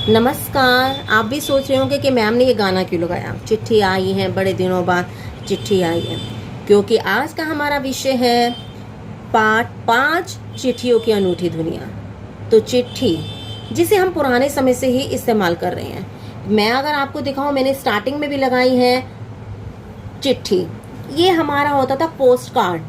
नमस्कार। आप भी सोच रहे होंगे कि मैम ने ये गाना क्यों लगाया। चिट्ठी आई है, बड़े दिनों बाद चिट्ठी आई है, क्योंकि आज का हमारा विषय है पार्ट 5 चिट्ठियों की अनूठी दुनिया। तो चिट्ठी जिसे हम पुराने समय से ही इस्तेमाल कर रहे हैं। मैं अगर आपको दिखाऊं, मैंने स्टार्टिंग में भी लगाई है चिट्ठी। ये हमारा होता था पोस्ट कार्ड,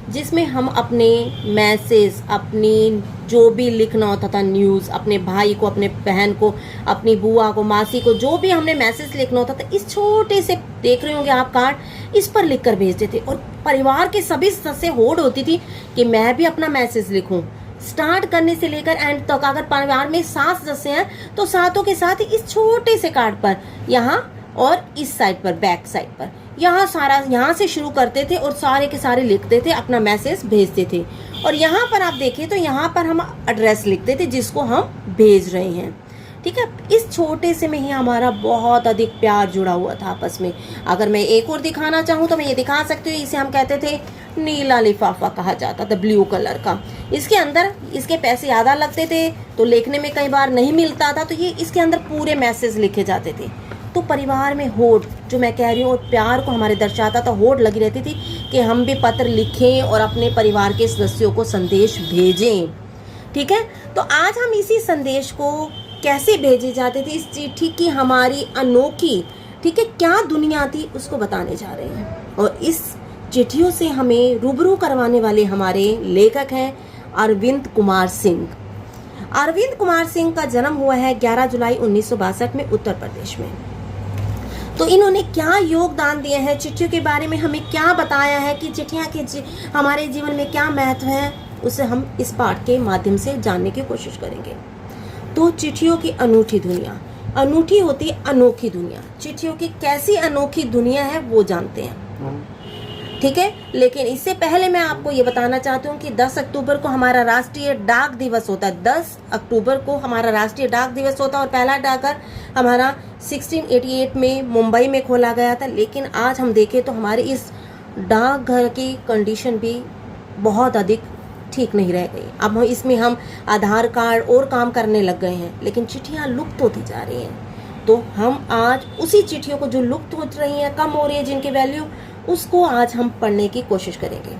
जिसमें हम अपने मैसेज, अपनी जो भी लिखना होता था, न्यूज़, अपने भाई को, अपने बहन को, अपनी बुआ को, मासी को, जो भी हमने मैसेज लिखना होता था, इस छोटे से देख रहे होंगे आप कार्ड, इस पर लिख कर भेजते थे। और परिवार के सभी सदस्य होड़ होती थी कि मैं भी अपना मैसेज लिखूं। स्टार्ट करने से लेकर एंड तक अगर परिवार में 7 सदस्य हैं तो सातों के साथ इस छोटे से कार्ड पर, यहाँ और इस साइड पर, बैक साइड पर, यहाँ से शुरू करते थे और सारे के सारे लिखते थे, अपना मैसेज भेजते थे। और यहाँ पर आप देखें तो यहाँ पर हम एड्रेस लिखते थे जिसको हम भेज रहे हैं। ठीक है, इस छोटे से में ही हमारा बहुत अधिक प्यार जुड़ा हुआ था आपस में। अगर मैं एक और दिखाना चाहूँ तो मैं ये दिखा सकती हूँ। इसे हम कहते थे नीला लिफाफा, कहा जाता था, ब्लू कलर का। इसके अंदर इसके पैसे ज़्यादा लगते थे तो लिखने में कई बार नहीं मिलता था, तो ये इसके अंदर पूरे मैसेज लिखे जाते थे। तो परिवार में होड़, जो मैं कह रही हूँ, और प्यार को हमारे दर्शाता था, होड़ लगी रहती थी कि हम भी पत्र लिखें और अपने परिवार के सदस्यों को संदेश भेजें। ठीक है, तो आज हम इसी संदेश को कैसे भेजे जाते थे, इस चिट्ठी की हमारी अनोखी, ठीक है, क्या दुनिया थी, उसको बताने जा रहे हैं। और इस चिट्ठियों से हमें रूबरू करवाने वाले हमारे लेखक हैं अरविंद कुमार सिंह। अरविंद कुमार सिंह का जन्म हुआ है 11 जुलाई 1962 में उत्तर प्रदेश में। तो इन्होंने क्या योगदान दिए हैं, चिट्ठियों के बारे में हमें क्या बताया है कि चिट्ठियाँ के हमारे जीवन में क्या महत्व है, उसे हम इस पाठ के माध्यम से जानने की कोशिश करेंगे। तो चिट्ठियों की अनूठी दुनिया, अनूठी होती अनोखी दुनिया। चिट्ठियों की कैसी अनोखी दुनिया है वो जानते हैं। ठीक है, लेकिन इससे पहले मैं आपको ये बताना चाहती हूँ कि 10 अक्टूबर को हमारा राष्ट्रीय डाक दिवस होता है। 10 अक्टूबर को हमारा राष्ट्रीय डाक दिवस होता है और पहला डाकघर हमारा 1688 में मुंबई में खोला गया था। लेकिन आज हम देखें तो हमारे इस डाकघर की कंडीशन भी बहुत अधिक ठीक नहीं रह गई। अब इसमें हम आधार कार्ड और काम करने लग गए हैं, लेकिन चिट्ठियाँ लुप्त होती जा रही हैं। तो हम आज उसी चिट्ठियों को जो लुप्त हो रही हैं, कम हो रही है, जिनकी वैल्यू, उसको आज हम पढ़ने की कोशिश करेंगे।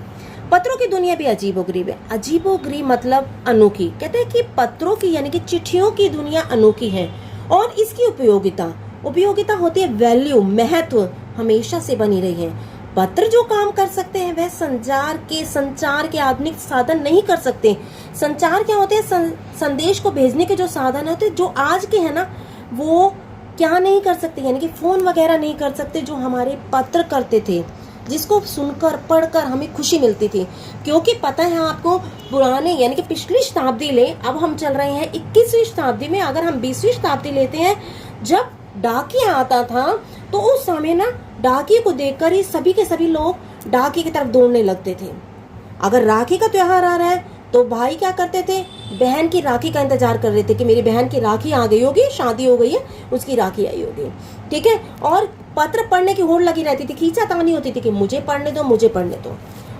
पत्रों की दुनिया भी अजीबोगरीब है। अजीबोगरीब मतलब अनोखी। कहते हैं कि पत्रों की यानी कि चिट्ठियों की दुनिया अनोखी है और इसकी उपयोगिता होती है, वैल्यू, महत्व हमेशा से बनी रही है। पत्र जो काम कर सकते हैं वह संचार के आधुनिक साधन नहीं कर सकते। संचार क्या होते हैं, संदेश को भेजने के जो साधन होते हैं, जो आज के हैं ना, वो क्या नहीं कर सकते, यानी कि फोन वगैरह नहीं कर सकते, जो हमारे पत्र करते थे, जिसको सुनकर पढ़कर हमें खुशी मिलती थी। क्योंकि पता है आपको, पुराने यानी कि पिछली शताब्दी ले, अब हम चल रहे हैं 21वीं शताब्दी में। अगर हम 20वीं शताब्दी लेते हैं, जब डाकिया आता था तो उस समय ना डाकिए को देखकर ही सभी के सभी लोग डाकिए की तरफ दौड़ने लगते थे। अगर राखी का त्योहार आ रहा है तो भाई क्या करते थे, बहन की राखी का इंतजार कर रहे थे कि मेरी बहन की राखी आ गई होगी, शादी हो गई है, उसकी राखी आई होगी। ठीक है, और पत्र पढ़ने की होड़ लगी रहती थी, खींचातानी होती थी कि मुझे पढ़ने दो।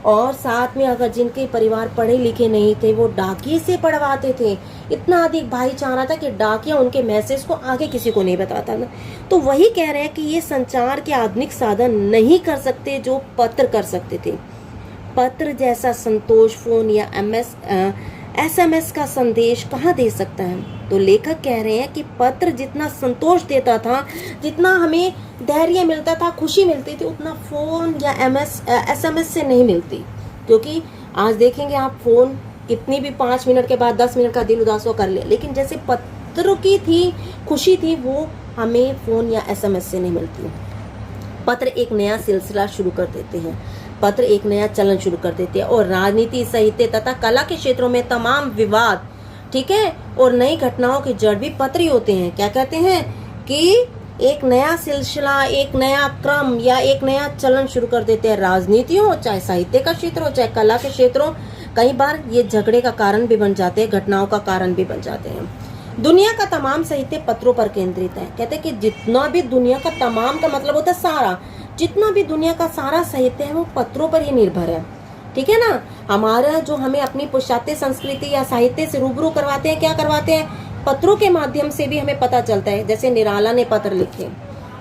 और साथ में अगर जिनके परिवार पढ़े लिखे नहीं थे, वो डाकिए से पढ़वाते थे। इतना अधिक भाईचारा था कि डाकिया उनके मैसेज को आगे किसी को नहीं बताता ना। तो वही कह रहे हैं कि ये संचार के आधुनिक साधन नहीं कर सकते जो पत्र कर सकते थे। पत्र जैसा संतोष फोन या SMS का संदेश कहाँ दे सकता है। तो लेखक कह रहे हैं कि पत्र जितना संतोष देता था, जितना हमें धैर्य मिलता था, खुशी मिलती थी, उतना फोन या SMS से नहीं मिलती। क्योंकि आज देखेंगे आप, फोन कितनी भी 5 मिनट के बाद 10 मिनट का दिल उदास हो कर ले, लेकिन जैसे पत्र की थी खुशी थी, वो हमें फोन या SMS से नहीं मिलती। पत्र एक नया सिलसिला शुरू कर देते हैं, पत्र एक नया चलन शुरू कर देते हैं, और राजनीति, साहित्य तथा कला के क्षेत्रों में तमाम विवाद, ठीक है, और नई घटनाओं के जड़ भी पत्र ही होते हैं। क्या कहते हैं कि एक नया सिलसिला, एक नया क्रम या एक नया चलन शुरू कर देते हैं। राजनीति हो, चाहे साहित्य का क्षेत्र हो, चाहे कला के क्षेत्र हो, कई बार ये झगड़े का कारण भी बन जाते हैं, घटनाओं का कारण भी बन जाते हैं। दुनिया का तमाम साहित्य पत्रों पर केंद्रित है। कहते हैं कि जितना भी दुनिया का तमाम का मतलब होता है सारा, जितना भी दुनिया का सारा साहित्य है वो पत्रों पर ही निर्भर है। ठीक है ना। हमारा जो हमें अपनी पाश्चात्य संस्कृति या साहित्य से रूबरू करवाते हैं, क्या करवाते हैं पत्रों के माध्यम से भी हमें पता चलता है। जैसे निराला ने पत्र लिखे,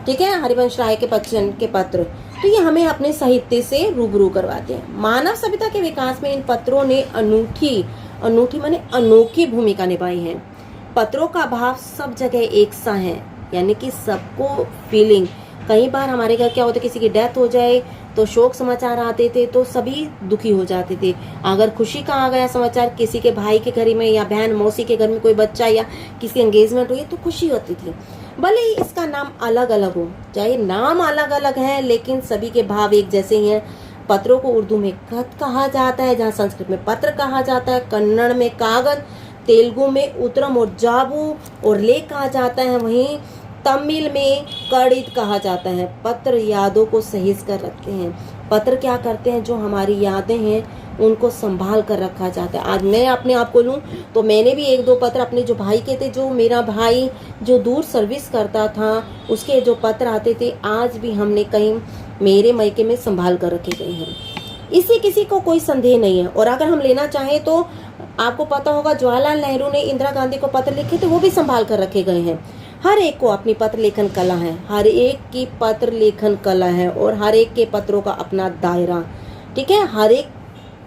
ठीक है, हरिवंश राय के बच्चन के पत्र, तो ये हमें अपने साहित्य से रूबरू करवाते हैं। मानव सभ्यता के विकास में इन पत्रों ने अनूठी माने अनोखी भूमिका निभाई है। पत्रों का भाव सब जगह एक सा है, यानी कि सबको फीलिंग। कई बार हमारे घर क्या होता है, किसी की डेथ हो जाए तो शोक समाचार आते थे तो सभी दुखी हो जाते थे। अगर खुशी का आ गया समाचार, किसी के भाई के घर में या बहन मौसी के घर में कोई बच्चा या किसी एंगेजमेंट हुई तो खुशी होती थी। भले ही इसका नाम अलग अलग हो, चाहे नाम अलग अलग है, लेकिन सभी के भाव एक जैसे ही हैं। पत्रों को उर्दू में खत कहा जाता है, जहाँ संस्कृत में पत्र कहा जाता है, कन्नड़ में कागज, तेलुगु में उत्तरम और जाबू और लेख कहा जाता है, वहीं तमिल में कड़ित कहा जाता है। पत्र यादों को सहेज कर रखते हैं। पत्र क्या करते हैं, जो हमारी यादें हैं उनको संभाल कर रखा जाता है। आज मैं अपने आप को लूँ तो मैंने भी 1-2 पत्र अपने जो भाई के थे, जो मेरा भाई जो दूर सर्विस करता था उसके जो पत्र आते थे, आज भी हमने कहीं मेरे मायके में संभाल कर रखे गए हैं। इसी किसी को कोई संदेह नहीं है। और अगर हम लेना चाहें तो आपको पता होगा जवाहरलाल नेहरू ने इंदिरा गांधी को पत्र लिखे थे, वो भी संभाल कर रखे गए हैं। हर एक को अपनी पत्र लेखन कला है, हर एक की पत्र लेखन कला है और हर एक के पत्रों का अपना दायरा, ठीक है। हर एक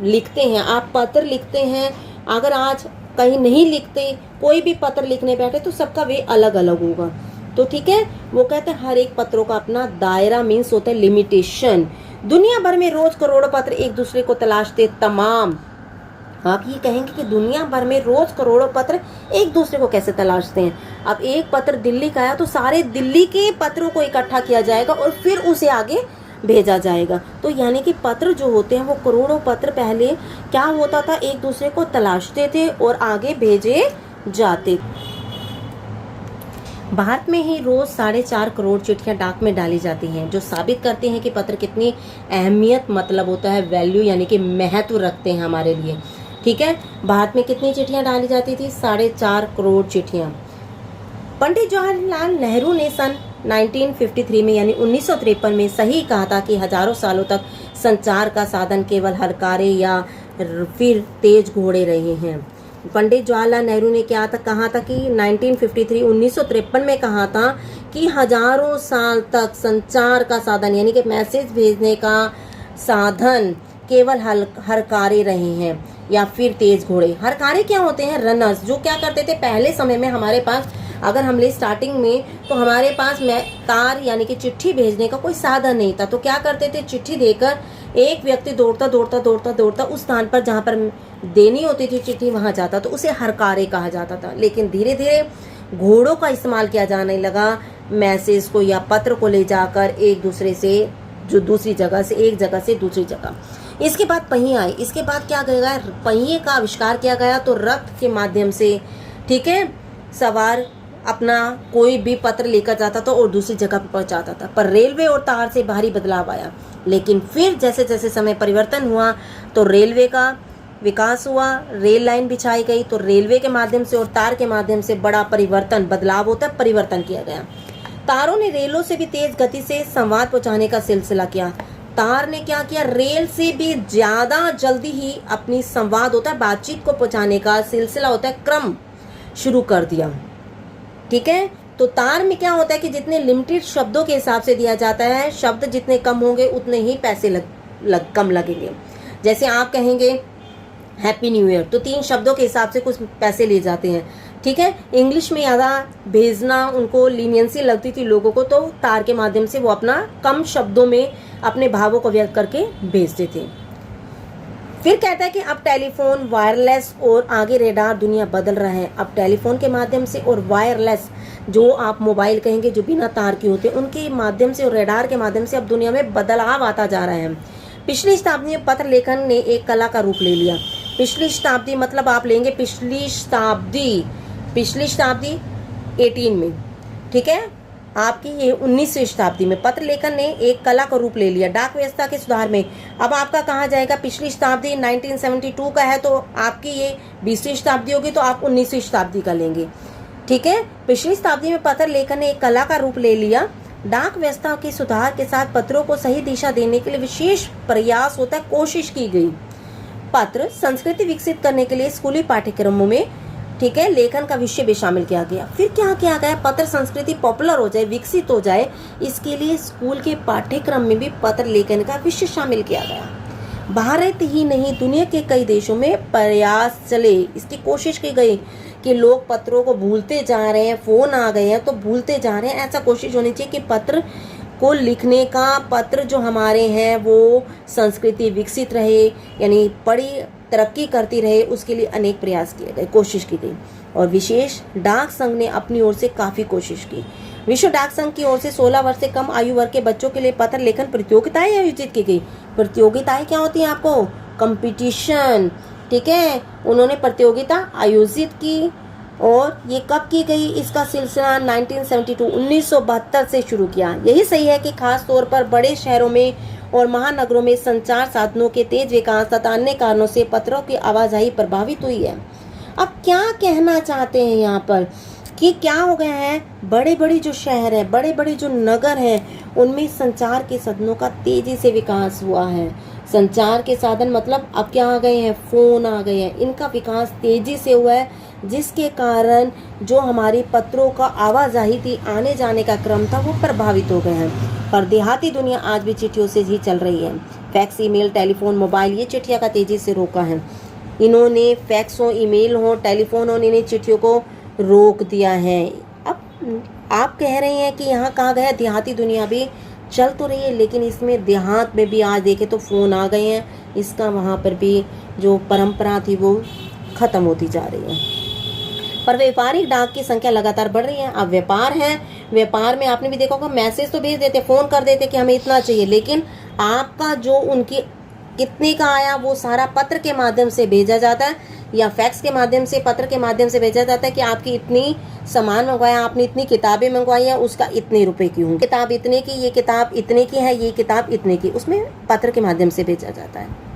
लिखते हैं, आप पत्र लिखते हैं, अगर आज कहीं नहीं लिखते, कोई भी पत्र लिखने बैठे तो सबका वे अलग अलग होगा। तो ठीक है, वो कहते हैं हर एक पत्रों का अपना दायरा, मीन्स होता है लिमिटेशन। दुनिया भर में रोज करोड़ों पत्र एक दूसरे को तलाशते तमाम। आप ये कहेंगे कि दुनिया भर में रोज करोड़ों पत्र एक दूसरे को कैसे तलाशते हैं। अब एक पत्र दिल्ली का आया तो सारे दिल्ली के पत्रों को इकट्ठा किया जाएगा और फिर उसे आगे भेजा जाएगा। तो यानी कि पत्र जो होते हैं वो करोड़ों पत्र पहले क्या होता था, एक दूसरे को तलाशते थे और आगे भेजे जाते। भारत में ही रोज 4.5 करोड़ चिट्ठियां डाक में डाली जाती हैं, जो साबित करते हैं कि पत्र कितनी अहमियत, मतलब होता है वैल्यू, यानी कि महत्व रखते हैं हमारे लिए। ठीक है, भारत में कितनी चिट्ठियां डाली जाती थी? 4.5 करोड़ चिट्ठियां। पंडित जवाहरलाल नेहरू ने सन 1953 में यानी 1953 में सही कहा था कि हजारों सालों तक संचार का साधन केवल हरकारे या फिर तेज घोड़े रहे हैं। पंडित जवाहरलाल नेहरू ने क्या कहा था कि 1953 में कहा था कि हजारों साल तक संचार का साधन यानी कि मैसेज भेजने का साधन केवल हरकारे रहे हैं या फिर तेज घोड़े। हरकारे क्या होते हैं? रनर्स, जो क्या करते थे पहले समय में हमारे पास, अगर हम ले स्टार्टिंग में, तो हमारे पास तार यानी कि चिट्ठी भेजने का कोई साधन नहीं था। तो क्या करते थे, चिट्ठी देकर एक व्यक्ति दौड़ता उस स्थान पर जहाँ पर देनी होती थी चिट्ठी वहां जाता, तो उसे हरकारे कहा जाता था। लेकिन धीरे धीरे घोड़ों का इस्तेमाल किया जाने लगा मैसेज को या पत्र को ले जाकर एक दूसरे से, जो दूसरी जगह से, एक जगह से दूसरी जगह। इसके बाद पहिए आए। इसके बाद क्या गया, पहिए का आविष्कार किया गया। तो रथ के माध्यम से, ठीक है, सवार अपना कोई भी पत्र लेकर जाता था और दूसरी जगह पर पहुंचाता था। पर रेलवे और तार से भारी बदलाव आया। लेकिन फिर जैसे जैसे समय परिवर्तन हुआ तो रेलवे का विकास हुआ, रेल लाइन बिछाई गई, तो रेलवे के माध्यम से और तार के माध्यम से बड़ा परिवर्तन, बदलाव होता है, परिवर्तन किया गया। तारों ने रेलों से भी तेज गति से संवाद पहुंचाने का सिलसिला किया। तार ने क्या किया, रेल से भी ज्यादा जल्दी ही अपनी संवाद होता है, बातचीत को पहुंचाने का सिलसिला होता है, क्रम शुरू कर दिया। ठीक है, तो तार में क्या होता है कि जितने लिमिटेड शब्दों के हिसाब से दिया जाता है, शब्द जितने कम होंगे उतने ही पैसे कम लगेंगे। जैसे आप कहेंगे हैप्पी न्यू ईयर, तो 3 शब्दों के हिसाब से कुछ पैसे लिए जाते हैं। ठीक है, इंग्लिश में ज़्यादा भेजना उनको लीनियंसी लगती थी लोगों को, तो तार के माध्यम से वो अपना कम शब्दों में अपने भावों को व्यक्त करके भेजते थे। फिर कहता है कि अब टेलीफोन, वायरलेस और आगे रेडार, दुनिया बदल रहा है। अब टेलीफोन के माध्यम से और वायरलेस, जो आप मोबाइल कहेंगे जो बिना तार के होते हैं, उनके माध्यम से और रेडार के माध्यम से अब दुनिया में बदलाव आता जा रहा है। पिछली शताब्दी में पत्र लेखन ने एक कला का रूप ले लिया। पिछली शताब्दी मतलब आप लेंगे पिछली शताब्दी 18 में, ठीक है, आपकी ये 19वीं शताब्दी में पत्र लेखन ने एक कला का रूप ले लिया। डाक व्यवस्था के सुधार में अब आपका कहा जाएगा पिछली शताब्दी 1972 का है, तो आपकी ये 20वीं शताब्दी होगी, तो आप 19वीं शताब्दी का लेंगे। ठीक है, पिछली शताब्दी में पत्र लेखन ने एक कला का रूप ले लिया। डाक व्यवस्था के सुधार के साथ पत्रों को सही दिशा देने के लिए विशेष प्रयास होता है, कोशिश की गई। पत्र संस्कृति विकसित करने के लिए स्कूली पाठ्यक्रमों में, ठीक है, लेखन का विषय भी शामिल किया गया। फिर क्या किया गया, पत्र संस्कृति पॉपुलर हो जाए, विकसित हो जाए, इसके लिए स्कूल के पाठ्यक्रम में भी पत्र लेखन का विषय शामिल किया गया। भारत ही नहीं, दुनिया के कई देशों में प्रयास चले, इसकी कोशिश की गई कि लोग पत्रों को भूलते जा रहे हैं, फोन आ गए हैं तो भूलते जा रहे हैं। ऐसा कोशिश होनी चाहिए कि पत्र को लिखने का, पत्र जो हमारे हैं वो संस्कृति विकसित रहे, यानी बड़ी तरक्की करती रहे, उसके लिए अनेक प्रयास किए गए, कोशिश की गई। और विशेष डाक संघ ने अपनी ओर से काफ़ी कोशिश की। विश्व डाक संघ की ओर से 16 वर्ष से कम आयु वर्ग के बच्चों के लिए पत्र लेखन प्रतियोगिताएं आयोजित की गई। प्रतियोगिताएं क्या होती हैं आपको, कंपटीशन, ठीक है, उन्होंने प्रतियोगिता आयोजित की। और ये कब की गई, इसका सिलसिला 1972 से शुरू किया। यही सही है कि खास तौर पर बड़े शहरों में और महानगरों में संचार साधनों के तेज विकास तथा अन्य कारणों से पत्रों की आवाजाही प्रभावित हुई है। अब क्या कहना चाहते हैं यहाँ पर कि क्या हो गया है, बड़े बड़े जो शहर है, बड़े बड़े जो नगर हैं, उनमें संचार के साधनों का तेजी से विकास हुआ है। संचार के साधन मतलब अब क्या आ गए हैं, फोन आ गए हैं, इनका विकास तेजी से हुआ है, जिसके कारण जो हमारी पत्रों का आवाजाही थी, आने जाने का क्रम था, वो प्रभावित हो गए हैं। पर देहाती दुनिया आज भी चिट्ठियों से ही चल रही है। फैक्स, ईमेल, टेलीफोन, मोबाइल, ये चिट्ठियाँ का तेजी से रोका है। इन्होंने फैक्स हो, ईमेल हो, टेलीफोन हो, इन्हें चिट्ठियों को रोक दिया है। अब आप कह रहे हैं कि यहाँ कहाँ गया, देहाती दुनिया भी चल तो रही है, लेकिन इसमें देहात में भी आज देखें तो फ़ोन आ गए हैं, इसका वहाँ पर भी जो परंपरा थी वो ख़त्म होती जा रही है। पर व्यापारिक डाक की संख्या लगातार बढ़ रही है। अब व्यापार है, व्यापार में आपने भी देखा होगा, मैसेज तो भेज देते, फ़ोन कर देते कि हमें इतना चाहिए, लेकिन आपका जो उनकी कितने का आया वो सारा पत्र के माध्यम से भेजा जाता है, या फैक्स के माध्यम से, पत्र के माध्यम से भेजा जाता है कि आपकी इतनी सामान मंगवाया, आपने इतनी किताबें मंगवाई हैं, उसका इतने रुपए की हूँ, किताब इतने की, ये किताब इतने की है, ये किताब इतने की, उसमें पत्र के माध्यम से भेजा जाता है।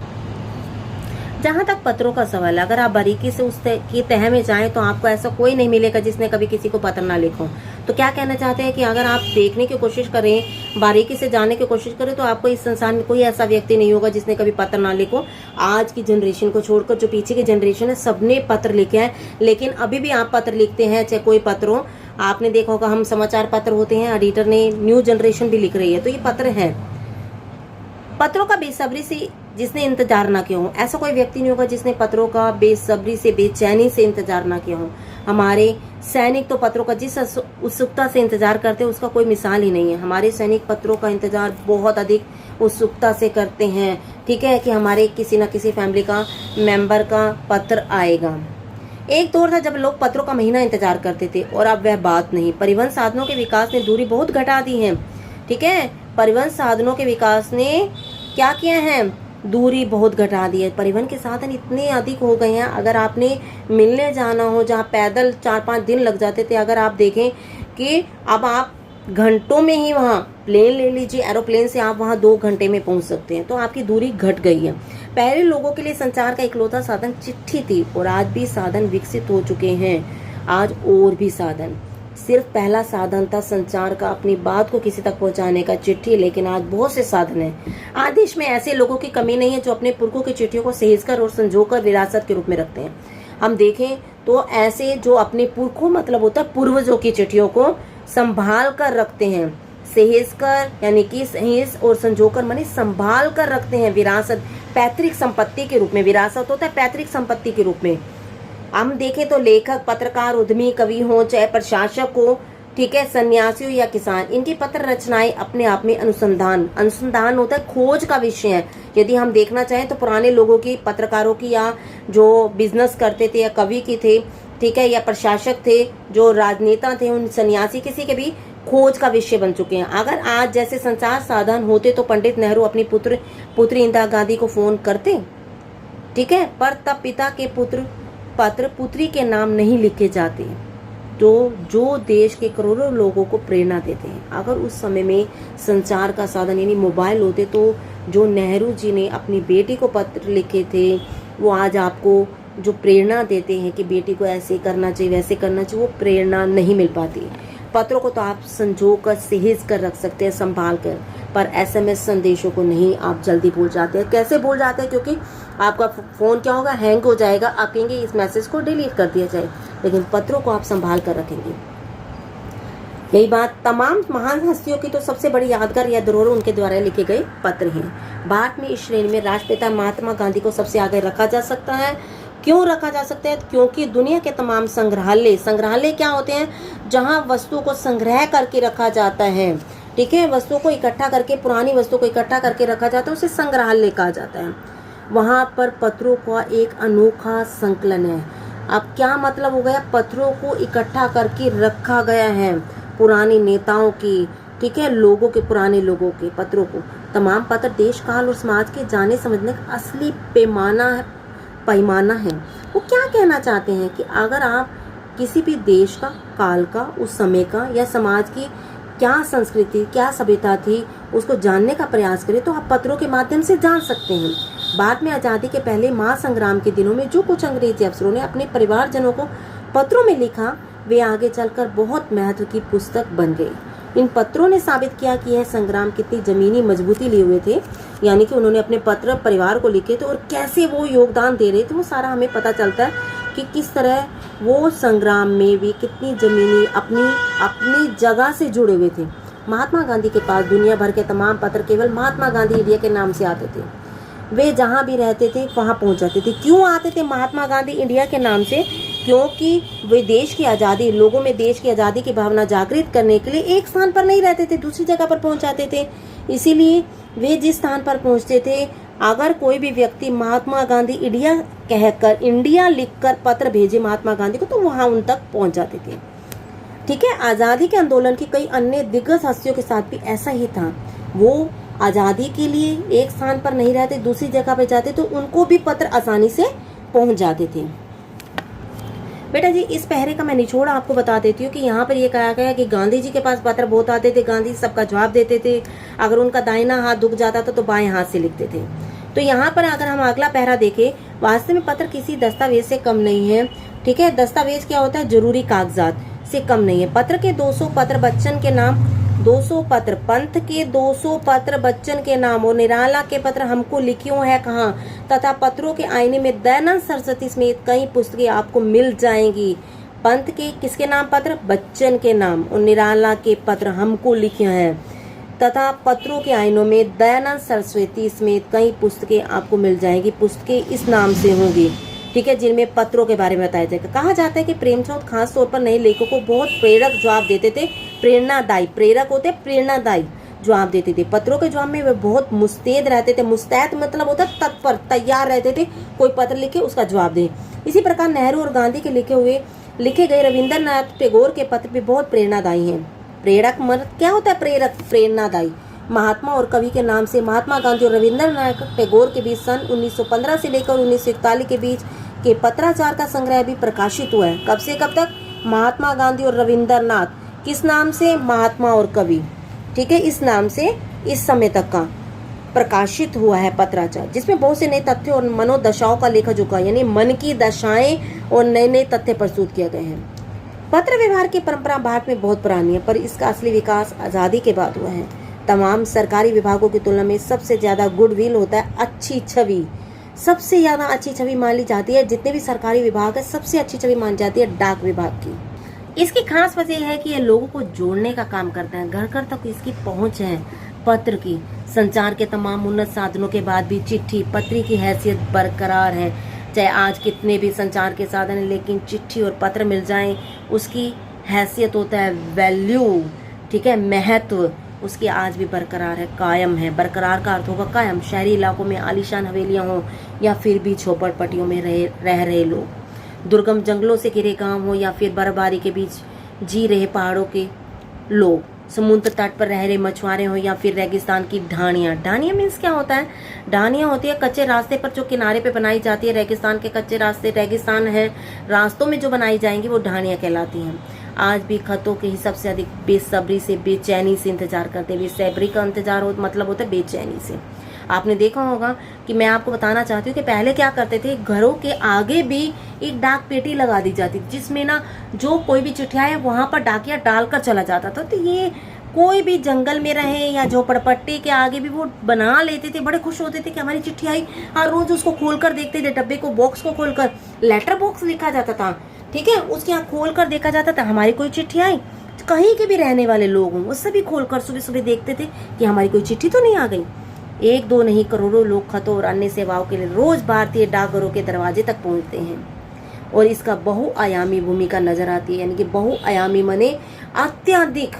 जहाँ तक पत्रों का सवाल, अगर आप बारीकी से उस की तह में जाएं तो आपको ऐसा कोई नहीं मिलेगा जिसने कभी किसी को पत्र ना लिखा हो। तो क्या कहना चाहते हैं कि अगर आप देखने की कोशिश करें, बारीकी से जानने की कोशिश करें, तो आपको इस संसार में कोई ऐसा व्यक्ति नहीं होगा जिसने कभी पत्र ना लिखो। आज की जनरेशन को छोड़कर जो पीछे की जनरेशन है, सबने पत्र लिखे हैं, लेकिन अभी भी आप पत्र लिखते हैं, चाहे कोई पत्र हो। आपने देखा होगा, हम समाचार पत्र होते हैं, एडिटर ने, न्यू जनरेशन भी लिख रही है, तो ये पत्र है। पत्रों का बेसब्री से जिसने इंतजार ना किया हो, ऐसा कोई व्यक्ति नहीं होगा जिसने पत्रों का बेसब्री से, बेचैनी से इंतजार ना किया हो। हमारे सैनिक तो पत्रों का जिस उत्सुकता से इंतजार करते हैं उसका कोई मिसाल ही नहीं है। हमारे सैनिक पत्रों का इंतजार बहुत अधिक उत्सुकता से करते हैं, ठीक है, कि हमारे किसी न किसी फैमिली का मेंबर का पत्र आएगा। एक दौर था जब लोग पत्रों का महीना इंतजार करते थे, और अब वह बात नहीं। परिवहन साधनों के विकास ने दूरी बहुत घटा दी है, ठीक है, परिवहन साधनों के विकास ने क्या किया है, दूरी बहुत घटा दी है। परिवहन के साधन इतने अधिक हो गए हैं, अगर आपने मिलने जाना हो, जहाँ पैदल 4-5 दिन लग जाते थे, अगर आप देखें कि अब आप घंटों में ही वहाँ प्लेन ले लीजिए, एरोप्लेन से आप वहाँ 2 घंटे में पहुँच सकते हैं, तो आपकी दूरी घट गई है। पहले लोगों के लिए संचार का इकलौता साधन चिट्ठी थी, और आज भी साधन विकसित हो चुके हैं। आज और भी साधन, सिर्फ पहला साधन था संचार का, अपनी बात को किसी तक पहुंचाने का, चिट्ठी, लेकिन आज बहुत से साधन हैं। आज देश में ऐसे लोगों की कमी नहीं है जो अपने पुरखों की चिट्ठियों को सहेजकर और संजोकर विरासत के रूप में रखते हैं। हम देखें तो ऐसे जो अपने पुरखों, मतलब होता है पूर्वजों की चिट्ठियों को संभाल कर रखते हैं, सहेज कर, यानी कि सहेज और संजोकर माने संभाल कर रखते हैं, विरासत, पैतृक संपत्ति के रूप में। विरासत होता है पैतृक संपत्ति के रूप में। हम देखें तो लेखक, पत्रकार, उद्यमी, कवि हो, चाहे प्रशासक हो, ठीक है, सन्यासी हो या किसान, इनकी पत्र रचनाएं अपने आप में अनुसंधान होता है, खोज का विषय है। यदि हम देखना चाहें तो पुराने लोगों की, पत्रकारों की, या जो बिजनेस करते थे, या कवि की थे, ठीक है, या प्रशासक थे, जो राजनेता थे, उन सन्यासी, किसी के भी खोज का विषय बन चुके हैं। अगर आज जैसे संचार साधन होते तो पंडित नेहरू अपनी पुत्री इंदिरा गांधी को फोन करते, ठीक है, पर तब पिता के पत्र पुत्री के नाम नहीं लिखे जाते, तो जो देश के करोड़ों लोगों को प्रेरणा देते हैं। अगर उस समय में संचार का साधन यानी मोबाइल होते, तो जो नेहरू जी ने अपनी बेटी को पत्र लिखे थे, वो आज आपको जो प्रेरणा देते हैं कि बेटी को ऐसे करना चाहिए, वैसे करना चाहिए, वो प्रेरणा नहीं मिल पाती। पत्रों को तो आप संजो कर, सहेज कर रख सकते हैं, संभाल कर, पर SMS संदेशों को नहीं, आप जल्दी भूल जाते हैं। कैसे भूल जाते हैं? क्योंकि आपका फ़ोन क्या होगा, हैंग हो जाएगा, आप कहेंगे इस मैसेज को डिलीट कर दिया जाए, लेकिन पत्रों को आप संभाल कर रखेंगे। यही बात तमाम महान हस्तियों की तो सबसे बड़ी यादगार या धरोहर उनके द्वारा लिखे गए पत्र हैं। भारत में इस श्रेणी में राष्ट्रपिता महात्मा गांधी को सबसे आगे रखा जा सकता है। क्यों रखा जा सकता है? क्योंकि दुनिया के तमाम संग्रहालय क्या होते हैं? जहां वस्तुओं को संग्रह करके रखा जाता है, ठीक है, वस्तुओं को इकट्ठा करके, पुरानी वस्तुओं को इकट्ठा करके रखा जाता है, उसे संग्रहालय कहा जाता है। वहां पर पत्रों का एक अनोखा संकलन है। अब क्या मतलब हो गया? पत्रों को इकट्ठा करके रखा गया है, पुराने नेताओं की, ठीक है, लोगों के, पुराने लोगों के पत्रों को। तमाम पत्र देश काल और समाज के जाने समझने का असली पैमाना है। वो क्या कहना चाहते हैं कि अगर आप किसी भी देश का, काल का, उस समय का या समाज की क्या संस्कृति, क्या सभ्यता थी, उसको जानने का प्रयास करें तो आप पत्रों के माध्यम से जान सकते हैं। बाद में आज़ादी के पहले महासंग्राम के दिनों में जो कुछ अंग्रेजी अफसरों ने अपने परिवारजनों को पत्रों में लिखा, वे आगे चलकर बहुत महत्व की पुस्तक बन गई। इन पत्रों ने साबित किया कि यह संग्राम कितनी जमीनी मजबूती लिए हुए थे, यानी कि उन्होंने अपने पत्र परिवार को लिखे थे और कैसे वो योगदान दे रहे थे, वो सारा हमें पता चलता है कि किस तरह वो संग्राम में भी कितनी जमीनी अपनी जगह से जुड़े हुए थे। महात्मा गांधी के पास दुनिया भर के तमाम पत्र केवल महात्मा गांधी इंडिया के नाम से आते थे। वे जहाँ भी रहते थे वहाँ पहुँच जाते थे। क्यों आते थे महात्मा गांधी इंडिया के नाम से? क्योंकि वे देश की आज़ादी, लोगों में देश की आज़ादी की भावना जागृत करने के लिए एक स्थान पर नहीं रहते थे, दूसरी जगह पर पहुँच जाते थे। इसीलिए वे जिस स्थान पर पहुँचते थे, अगर कोई भी व्यक्ति महात्मा गांधी इंडिया कहकर, इंडिया लिखकर पत्र भेजे महात्मा गांधी को, तो वहाँ उन तक पहुँच जाते थे। ठीक है, आज़ादी के आंदोलन की कई अन्य दिग्गज हस्तियों के साथ भी ऐसा ही था। वो आज़ादी के लिए एक स्थान पर नहीं रहते, दूसरी जगह पर जाते, तो उनको भी पत्र आसानी से पहुंच जाते थे। बेटा जी, इस पहरे का मैं निचोड़ आपको बता देती हूँ कि यहाँ पर ये कहा गया कि गांधी जी के पास पत्र बहुत आते थे, गांधी जी सबका जवाब देते थे। अगर उनका दाहिना हाथ दुख जाता था तो बाएं हाथ से लिखते थे। तो यहाँ पर अगर हम अगला पहरा देखें, वास्तव में पत्र किसी दस्तावेज से कम नहीं है। ठीक है, दस्तावेज क्या होता है? जरूरी कागजात से कम नहीं है। पत्र के 200 पत्र बच्चन के नाम, 200 पत्र पंथ के, 200 पत्र बच्चन के नाम और निराला के पत्र हमको लिखियों है कहाँ, तथा पत्रों के आईने में दयानंद सरस्वती समेत कई पुस्तकें आपको मिल जाएंगी। पंथ के किसके नाम पत्र? बच्चन के नाम। और निराला के पत्र हमको लिखे हैं, तथा पत्रों के आईनों में दयानंद सरस्वती समेत कई पुस्तकें आपको मिल जाएंगी। पुस्तकें इस नाम से होंगी, ठीक है, जिनमें पत्रों के बारे में बताया जाएगा। कहा जाता है कि प्रेमचंद खास तौर पर नए लेखकों को बहुत प्रेरक जवाब देते थे, प्रेरणादायी, प्रेरक होते प्रेरणादायी जवाब देते थे। पत्रों के जवाब में वे बहुत मुस्तैद रहते थे। मुस्तैद मतलब होता है तत्पर, तैयार रहते थे, कोई पत्र लिखे उसका जवाब दे। इसी प्रकार नेहरू और गांधी के लिखे गए रविंद्रनाथ टैगोर के पत्र भी बहुत प्रेरणादायी हैं। प्रेरक मतलब क्या होता है? प्रेरक, प्रेरणादायी। महात्मा और कवि के नाम से महात्मा गांधी और रविंद्रनाथ टैगोर के बीच सन 1915 से लेकर 1941 के बीच के पत्राचार का संग्रह भी प्रकाशित हुआ है। कब से कब तक? महात्मा गांधी और रविंद्रनाथ, किस नाम से? महात्मा और कवि, ठीक है, इस नाम से इस समय तक का प्रकाशित हुआ है पत्राचार, जिसमें बहुत से नए तथ्य और मनोदशाओं का लेखा जोखा, यानी मन की दशाएं और नए नए तथ्य प्रस्तुत किए गए हैं। पत्र व्यवहार की परंपरा भारत में बहुत पुरानी है, पर इसका असली विकास आज़ादी के बाद हुआ है। तमाम सरकारी विभागों की तुलना में सबसे ज्यादा गुडविल होता है अच्छी छवि। सबसे ज्यादा अच्छी छवि मानी जाती है, जितने भी सरकारी विभाग है सबसे अच्छी छवि मानी जाती है डाक विभाग की। इसकी खास वजह यह है कि यह लोगों को जोड़ने का काम करता है। घर घर तक इसकी पहुंच है पत्र की। संचार के तमाम उन्नत साधनों के बाद भी चिट्ठी पत्री की हैसियत बरकरार है। चाहे आज कितने भी संचार के साधन है, लेकिन चिट्ठी और पत्र मिल जाए, उसकी हैसियत होता है वैल्यू, ठीक है, महत्व उसकी आज भी बरकरार है, कायम है। बरकरार का अर्थ होगा कायम। शहरी इलाकों में आलीशान हवेलियां हों या फिर भी झोपड़पट्टियों में रह रहे लोग, दुर्गम जंगलों से घिरे गांव हो या फिर बर्फबारी के बीच जी रहे पहाड़ों के लोग, समुद्र तट पर रह रहे मछुआरे हो या फिर रेगिस्तान की ढाणियाँ। ढाणियाँ मीन्स क्या होता है? ढाणियाँ होती है कच्चे रास्ते पर जो किनारे पे बनाई जाती है। रेगिस्तान के कच्चे रास्ते, रेगिस्तान है, रास्तों में जो बनाई जाएंगी वो ढाणियाँ कहलाती हैं। आज भी खतों के ही सबसे अधिक बेसब्री से, बेचैनी से इंतजार करते हैं। बेसब्री का इंतजार मतलब होता है बेचैनी से। आपने देखा होगा कि मैं आपको बताना चाहती हूँ कि पहले क्या करते थे, घरों के आगे भी एक डाक पेटी लगा दी जाती थी, जिसमें ना जो कोई भी चिट्ठिया है वहां पर डाकिया डालकर चला जाता था। तो ये कोई भी जंगल में रहे या झोपड़पट्टी के आगे भी वो बना लेते थे। बड़े खुश होते थे कि हमारी चिट्ठी आई। और रोज उसको खोलकर देखते थे, डब्बे को, बॉक्स को खोलकर। लेटर बॉक्स लिखा जाता था, ठीक है, उसके यहाँ खोल कर देखा जाता था, हमारी कोई चिट्ठी आई, कहीं के भी रहने वाले लोग हों वो सभी खोलकर सुबह सुबह देखते थे कि हमारी कोई चिट्ठी तो नहीं आ गई। एक दो नहीं, करोड़ों लोग खतों और अन्य सेवाओं के लिए रोज भारतीय डाकघरों के दरवाजे तक पहुंचते हैं और इसका बहुआयामी भूमिका नजर आती है, यानी कि बहुआयामी माने अत्यधिक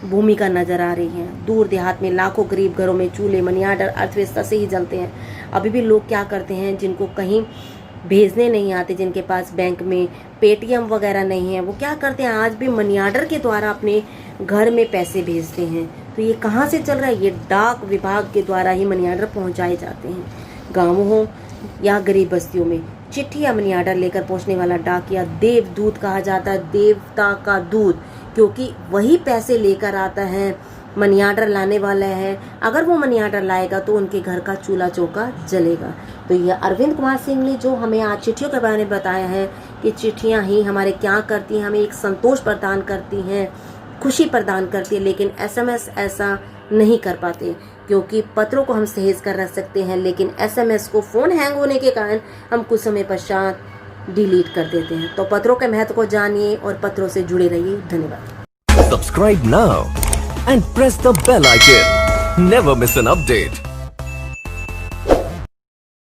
भूमिका नजर आ रही है। दूर देहात में लाखों गरीब घरों में चूल्हे मनी ऑर्डर अर्थव्यवस्था से ही जलते हैं। अभी भी लोग क्या करते हैं, जिनको कहीं भेजने नहीं आते, जिनके पास बैंक में पेटीएम वगैरह नहीं है, वो क्या करते हैं, आज भी मनी ऑर्डर के द्वारा अपने घर में पैसे भेजते हैं। तो ये कहाँ से चल रहा है, ये डाक विभाग के द्वारा ही मनी ऑर्डर पहुँचाए जाते हैं। गाँवों हो या गरीब बस्तियों में चिट्ठी या मनी ऑर्डर लेकर पहुँचने वाला डाकिया देवदूत कहा जाता है, देवता का दूत, क्योंकि वही पैसे लेकर आता है, मनी ऑर्डर लाने वाला है। अगर वो मनी ऑर्डर लाएगा तो उनके घर का चूल्हा चौका जलेगा। तो ये अरविंद कुमार सिंह ने जो हमें आज चिट्ठियों के बारे में बताया है कि चिट्ठियाँ ही हमारे क्या करती हैं, हमें एक संतोष प्रदान करती हैं, खुशी प्रदान करती है, लेकिन SMS ऐसा नहीं कर पाते, क्योंकि पत्रों को हम सहेज कर रख सकते हैं, लेकिन SMS को फ़ोन हैंग होने के कारण हम कुछ समय पश्चात डिलीट कर देते हैं। तो पत्रों के महत्व को जानिए और पत्रों से जुड़े रहिए। धन्यवाद। Subscribe now and press the bell icon. Never miss an update.